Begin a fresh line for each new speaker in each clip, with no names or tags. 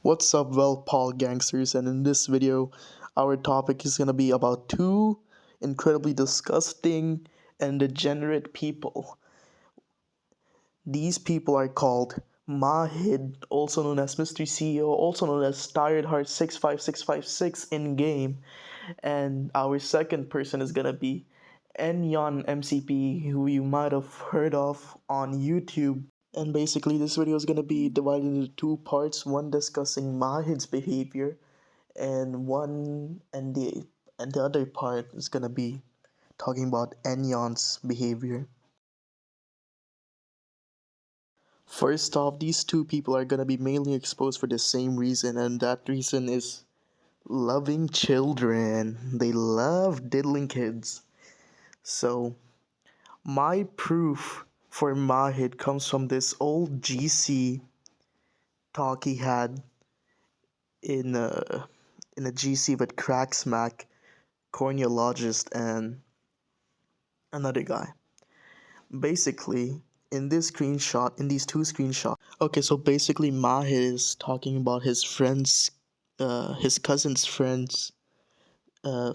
What's up, well, Paul gangsters? And in this video, our topic is gonna be about two incredibly disgusting and degenerate people. These people are called Mahid, also known as Mystery CEO, also known as Tired Heart 65656 in game, and our second person is gonna be Enyawn MCP, who you might have heard of on YouTube. And basically, this video is going to be divided into two parts, one discussing Mahid's behavior, and the other part is going to be talking about Enyawn's behavior. First off, these two people are going to be mainly exposed for the same reason, and that reason is loving children. They love diddling kids. So, my proof for Mahid comes from this old GC talk he had in a GC with Cracksmack, corneologist, and another guy. Basically, in these two screenshots. Okay, so basically, Mahid is talking about his cousin's friend's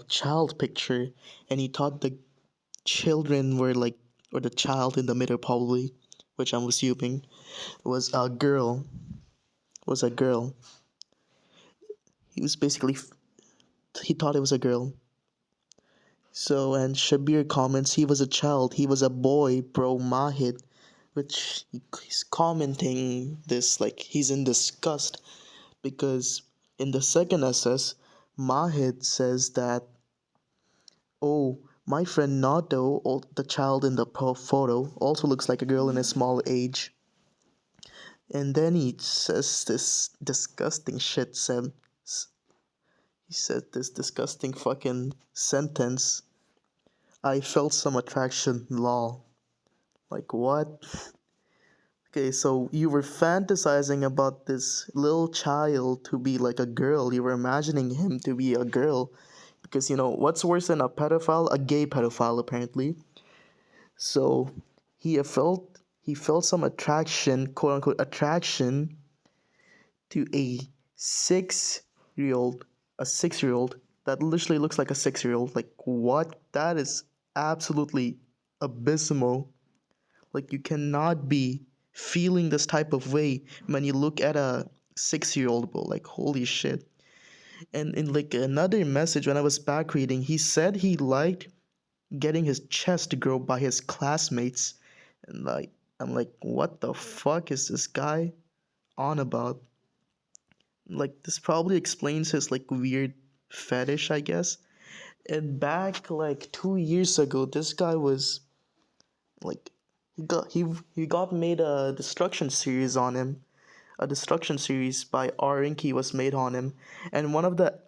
child picture, and he thought the children were like, or the child in the middle probably, which I'm assuming was a girl. Was a girl. He was basically he thought it was a girl. So, and Shabir comments, he was a child, he was a boy, bro, Mahid, which he's commenting this like he's in disgust because in the second SS, Mahid says that, oh, my friend Nato, the child in the photo, also looks like a girl in a small age. And then he says this disgusting shit, he said this disgusting fucking sentence. I felt some attraction, lol. Like, what? Okay, so you were fantasizing about this little child to be like a girl. You were imagining him to be a girl. Because, what's worse than a pedophile? A gay pedophile, apparently. So he felt some attraction, quote unquote, attraction to six-year-old, a 6-year-old that literally looks like a 6-year-old. Like, what? That is absolutely abysmal. Like, you cannot be feeling this type of way when you look at a 6-year-old, bro. Like, holy shit. And in like another message when I was back reading, he said he liked getting his chest grow by his classmates. And like, I'm like, what the fuck is this guy on about? Like, this probably explains his like weird fetish, I guess. And back like 2 years ago, this guy was like he got made a destruction series on him. A destruction series by R Inky was made on him, and one of the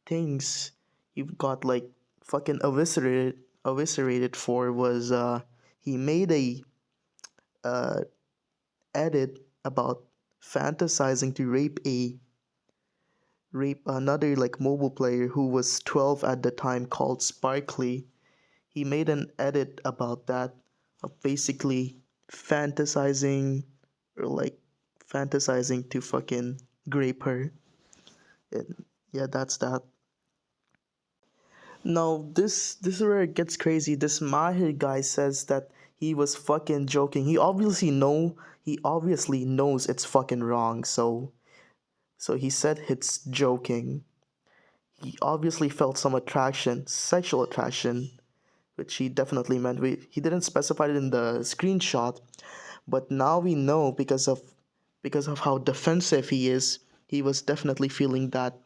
things he got like fucking eviscerated for was he made a uh edit about fantasizing to rape another like mobile player who was 12 at the time called Sparkly. He made an edit about that of basically fantasizing or like fantasizing to fucking grape her. And yeah, that's that. Now this is where it gets crazy. This Mahir guy says that he was fucking joking. He obviously knows it's fucking wrong, so he said it's joking. He obviously felt some attraction, sexual attraction, which he definitely meant. He didn't specify it in the screenshot, but now we know because of how defensive he is. He was definitely feeling that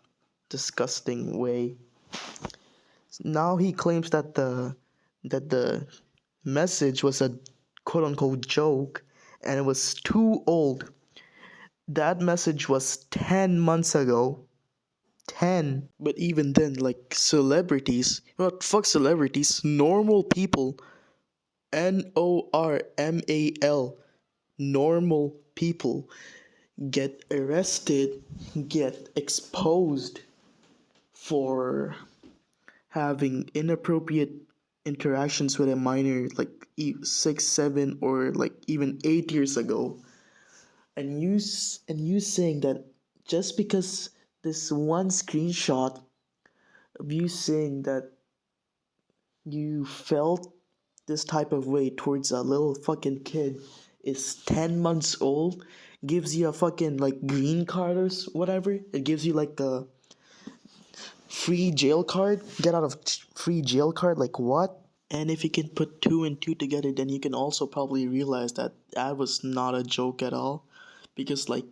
disgusting way. Now he claims that the message was a quote unquote joke and it was too old. That message was 10 months ago. 10. But even then, like celebrities, what fuck celebrities, normal people, normal, normal people get arrested, get exposed for having inappropriate interactions with a minor like 6, 7, or like even 8 years ago. and you saying that just because this one screenshot of you saying that you felt this type of way towards a little fucking kid is 10 months old gives you a fucking like green card or whatever. It gives you like a free jail card, get out of free jail card, like what? And if you can put two and two together, then you can also probably realize that that was not a joke at all. Because, like,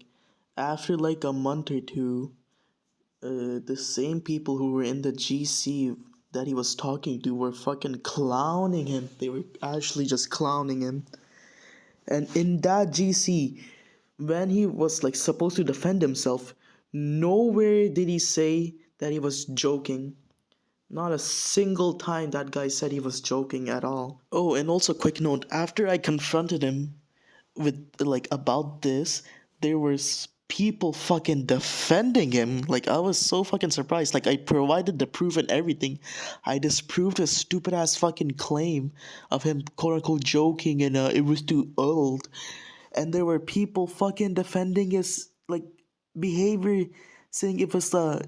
after like a month or two, the same people who were in the GC that he was talking to were fucking clowning him. They were actually just clowning him. And in that GC, when he was like supposed to defend himself, nowhere did he say that he was joking. Not a single time that guy said he was joking at all. Oh, and also quick note, after I confronted him with like about this, there was people fucking defending him. Like I was so fucking surprised. Like I provided the proof and everything. I disproved his stupid ass fucking claim of him quote unquote joking and it was too old. And there were people fucking defending his like behavior, saying it was a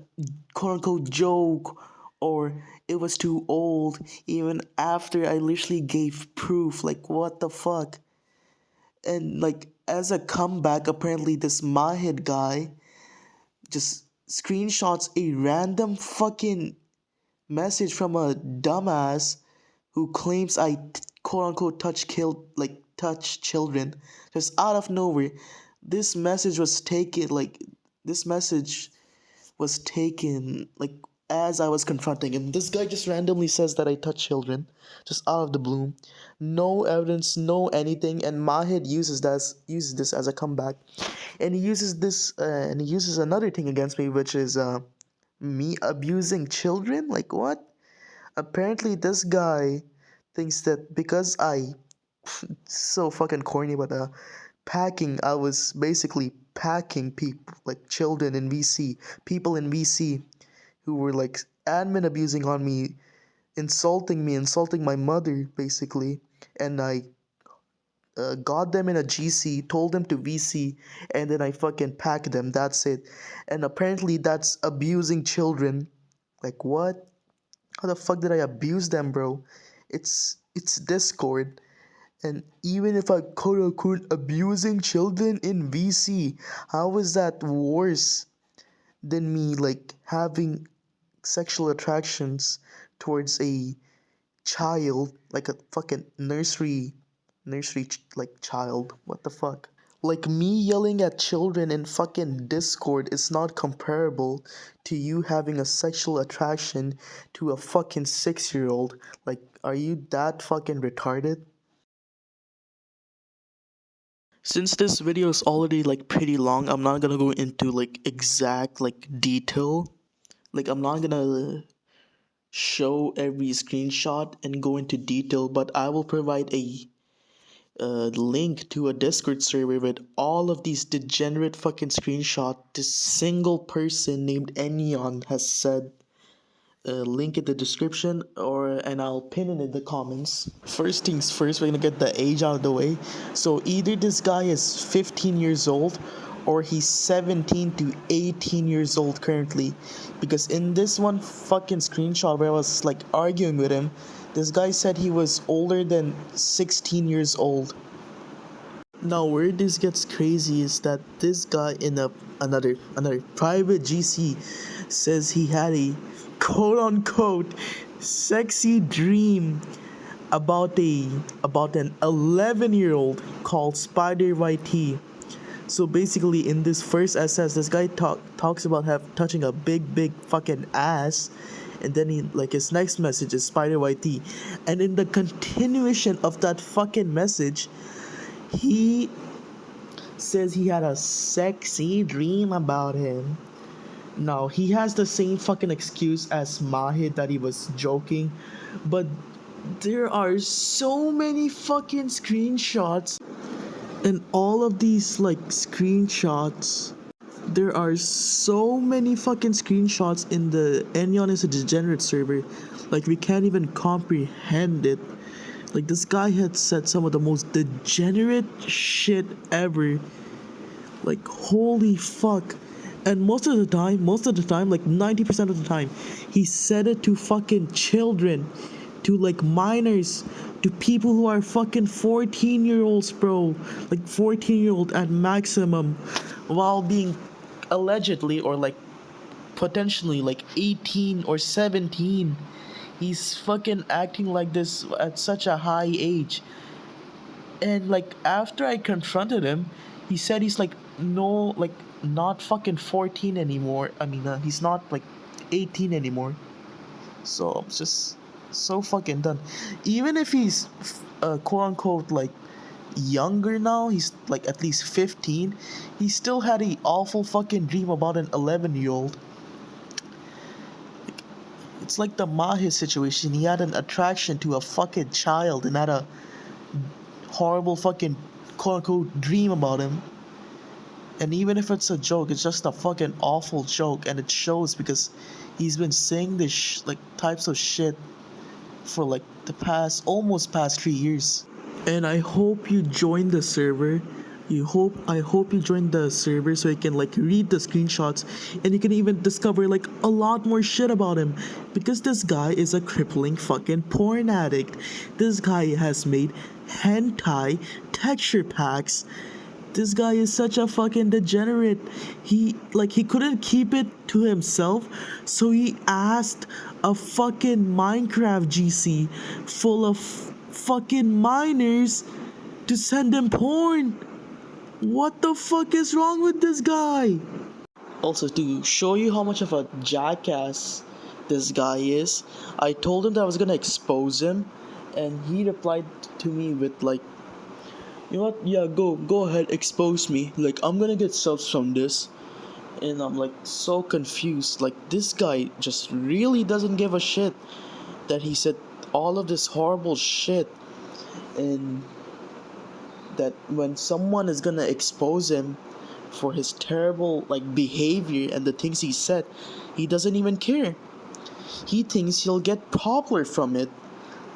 quote unquote joke or it was too old even after I literally gave proof. Like what the fuck? And like as a comeback, apparently this Mahid guy just screenshots a random fucking message from a dumbass who claims I quote unquote touch children just out of nowhere. This message was taken like this message was taken like as I was confronting him. This guy just randomly says that I touch children, just out of the blue, no evidence, no anything. And Mahid uses this as a comeback, and he uses another thing against me, which is me abusing children. Like what? Apparently, this guy thinks that because I so fucking corny, but packing. I was basically packing people like children in VC, people in VC who were like admin abusing on me, insulting my mother basically, and I got them in a GC, told them to VC, and then I fucking packed them. That's it. And apparently that's abusing children. Like what? How the fuck did I abuse them, bro? It's Discord. And even if I quote unquote abusing children in VC, how is that worse than me like having sexual attractions towards a child, like a fucking like child? What the fuck? Like me yelling at children in fucking Discord is not comparable to you having a sexual attraction to a fucking 6-year old. Like, are you that fucking retarded? Since this video is already like pretty long, I'm not gonna go into like exact like detail. Like I'm not gonna show every screenshot and go into detail, but I will provide a link to a Discord server with all of these degenerate fucking screenshots this single person named Enyawn has said. Link in the description and I'll pin it in the comments. First things first, we're gonna get the age out of the way. So either this guy is 15 years old or he's 17 to 18 years old currently, because in this one fucking screenshot where I was like arguing with him, this guy said he was older than 16 years old. Now where this gets crazy is that this guy in another private GC says he had a quote unquote sexy dream about an 11-year-old called Spider YT. So basically in this first SS, this guy talks about touching a big fucking ass, and then he like his next message is Spider YT, and in the continuation of that fucking message, he says he had a sexy dream about him. Now, he has the same fucking excuse as Mahid that he was joking, but there are so many fucking screenshots, and all of these like screenshots. There are so many fucking screenshots in the Enyawn is a degenerate server, like we can't even comprehend it. Like this guy had said some of the most degenerate shit ever Like, holy fuck. And most of the time, like 90% of the time, he said it to fucking children, to like minors, to people who are fucking 14-year-olds, bro. Like 14-year-old at maximum, while being allegedly or like potentially like 18 or 17. He's fucking acting like this at such a high age. And like after I confronted him, he said he's like no, like not fucking 14 anymore. I mean, he's not like 18 anymore. So I'm just so fucking done. Even if he's quote unquote like younger now, he's like at least 15. He still had a awful fucking dream about an 11-year-old. It's like the Mahid situation. He had an attraction to a fucking child and had a horrible fucking quote unquote dream about him. And even if it's a joke, it's just a fucking awful joke, and it shows because he's been saying this like types of shit for like the past 3 years. And I hope you join the server. I hope you join the server so you can like read the screenshots and you can even discover like a lot more shit about him, because this guy is a crippling fucking porn addict. This guy has made hentai texture packs. This guy is such a fucking degenerate. He couldn't keep it to himself, so he asked a fucking Minecraft GC full of fucking minors to send him porn. What the fuck is wrong with this guy? Also, to show you how much of a jackass this guy is, I told him that I was gonna expose him, and he replied to me with like, you know what? Yeah, go ahead, expose me. Like, I'm gonna get subs from this. And I'm like so confused. Like, this guy just really doesn't give a shit that he said all of this horrible shit, and that when someone is gonna expose him for his terrible like behavior and the things he said, he doesn't even care. He thinks he'll get popular from it.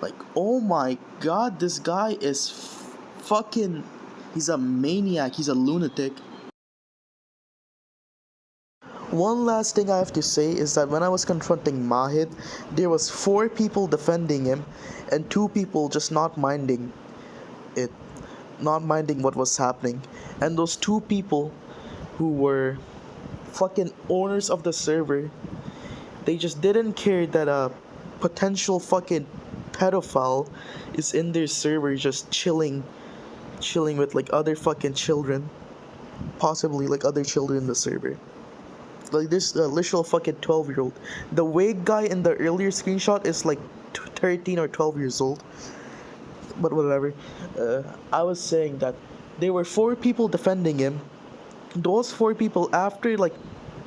Like, oh my god, this guy is fucking, he's a maniac, he's a lunatic. One last thing I have to say is that when I was confronting Mahid, there was 4 people defending him and 2 people just not minding it, not minding what was happening. And those 2 people who were fucking owners of the server, they just didn't care that a potential fucking pedophile is in their server just chilling with like other fucking children, possibly like other children in the server. Like this literal fucking 12-year-old. The wig guy in the earlier screenshot is like 13 or 12 years old. But whatever. I was saying that there were 4 people defending him. Those 4 people, after like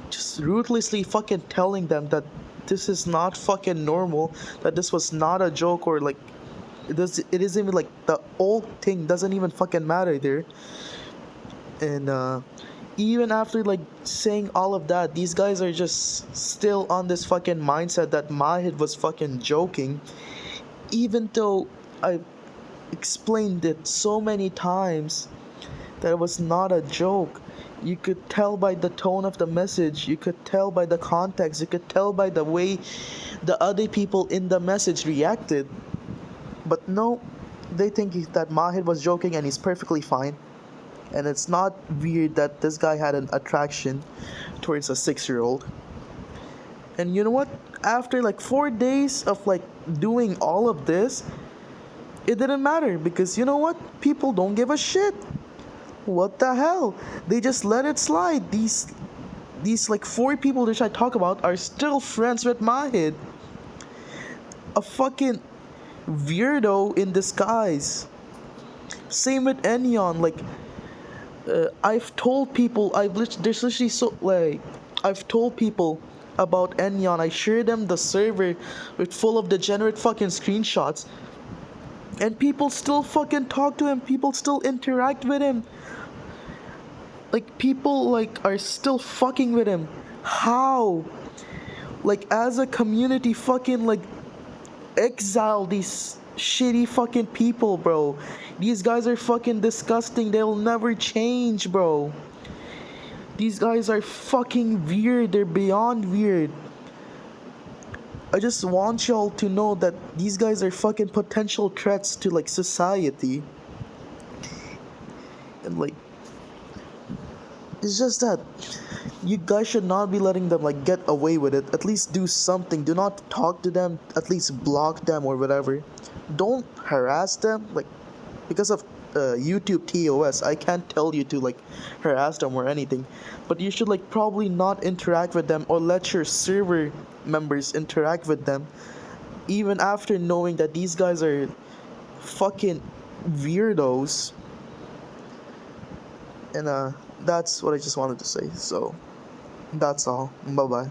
just ruthlessly fucking telling them that this is not fucking normal, that this was not a joke, or like it isn't even like the old thing doesn't even fucking matter there. And even after like saying all of that, these guys are just still on this fucking mindset that Mahid was fucking joking, even though I explained it so many times that it was not a joke. You could tell by the tone of the message, you could tell by the context, you could tell by the way the other people in the message reacted. But no, they think that Mahid was joking and he's perfectly fine. And it's not weird that this guy had an attraction towards a 6-year-old. And you know what? After like 4 days of like doing all of this, it didn't matter, because you know what? People don't give a shit. What the hell? They just let it slide. These like 4 people which I talk about are still friends with Mahid. A fucking weirdo in disguise. Same with Enyawn. Like, I've told people, there's literally so like, I've told people about Enyawn. I shared them the server with full of degenerate fucking screenshots, and people still fucking talk to him. People still interact with him. Like, people like are still fucking with him. How? Like, as a community, fucking like exile these shitty fucking people, bro. These guys are fucking disgusting. They'll never change, bro. These guys are fucking weird. They're beyond weird. I just want y'all to know that these guys are fucking potential threats to like society. And like, it's just that you guys should not be letting them like get away with it. At least do something. Do not talk to them. At least block them or whatever. Don't harass them. Like, because of YouTube TOS, I can't tell you to like harass them or anything. But you should like probably not interact with them or let your server members interact with them, even after knowing that these guys are fucking weirdos. And that's what I just wanted to say. So that's all. Bye bye.